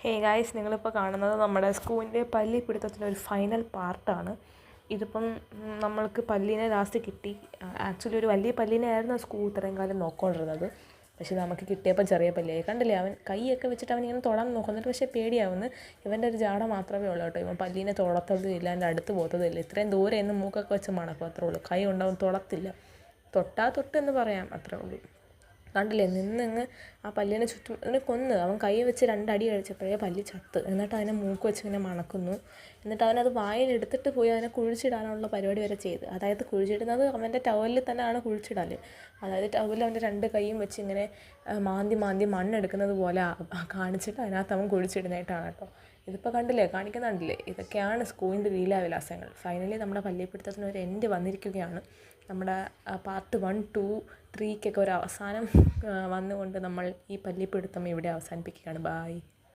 Hey guys, നിങ്ങളിപ്പോൾ കാണുന്നത് നമ്മുടെ സ്കൂളിൻ്റെ പല്ലി പിടുത്തത്തിൻ്റെ ഒരു ഫൈനൽ പാർട്ടാണ്. ഇതിപ്പം നമ്മൾക്ക് പല്ലീനെ ലാസ്റ്റ് കിട്ടി. ആക്ച്വലി ഒരു വലിയ പല്ലീനെ ആയിരുന്നു സ്കൂൾ ഇത്രയും കാലം നോക്കിക്കൊണ്ടിരുന്നത്. പക്ഷേ നമുക്ക് കിട്ടിയപ്പോൾ ചെറിയ പല്ലിയായി. കണ്ടില്ലേ, അവൻ കൈയൊക്കെ വെച്ചിട്ട് അവൻ ഇങ്ങനെ തൊടാൻ നോക്കുന്നുണ്ട്. പക്ഷേ പേടിയാവുന്നു. ഇവൻ്റെ ഒരു ജാട മാത്രമേ ഉള്ളൂ കേട്ടോ. ഇവൻ പല്ലീനെ തൊടത്തതും ഇല്ല, എൻ്റെ അടുത്ത് പോകത്തതും ഇല്ല. ഇത്രയും ദൂരെ നിന്ന് മൂക്കൊക്കെ വെച്ച് മണക്കും, അത്രേ ഉള്ളൂ. കൈ ഉണ്ടാവും, തൊടത്തില്ല. തൊട്ടെന്ന് പറയാം, അത്രേ ഉള്ളൂ. കണ്ടില്ലേ, നിന്നങ്ങ് ആ പല്ലിനെ ചുറ്റും അതിനെ കൊന്ന്. അവൻ കൈ വെച്ച് 2 അടി കഴിച്ചപ്പോഴേ പല്ലി ചത്ത്. എന്നിട്ട് അതിനെ മൂക്ക് വെച്ച് ഇങ്ങനെ മണക്കുന്നു. എന്നിട്ട് അവനത് വായിലെടുത്തിട്ട് പോയി അതിനെ കുഴിച്ചിടാനുള്ള പരിപാടി വരെ ചെയ്ത്. അതായത് കുഴിച്ചിടുന്നത് അവൻ്റെ ടവലിൽ തന്നെയാണ് കുഴിച്ചിടാൽ. അതായത് ടവലിൽ അവൻ്റെ 2 കൈയും വെച്ച് ഇങ്ങനെ മാന്തി മണ്ണെടുക്കുന്നത് പോലെ കാണിച്ചിട്ട് അതിനകത്ത് അവൻ കുഴിച്ചിടുന്നതായിട്ടാണ് കേട്ടോ. ഇതിപ്പോൾ കാണിക്കുന്നുണ്ടല്ലേ, ഇതൊക്കെയാണ് സ്കൂളിൻ്റെ ലീലാവിലാസങ്ങൾ. ഫൈനലി നമ്മുടെ പല്ലിപ്പിടുത്തത്തിന് ഒരു എൻഡ് വന്നിരിക്കുകയാണ്. നമ്മുടെ പാർട്ട് 1, 2, 3 ഒരു അവസാനം വന്നുകൊണ്ട് നമ്മൾ ഈ പല്ലിപ്പിടുത്തം ഇവിടെ അവസാനിപ്പിക്കുകയാണ്. ബായ്.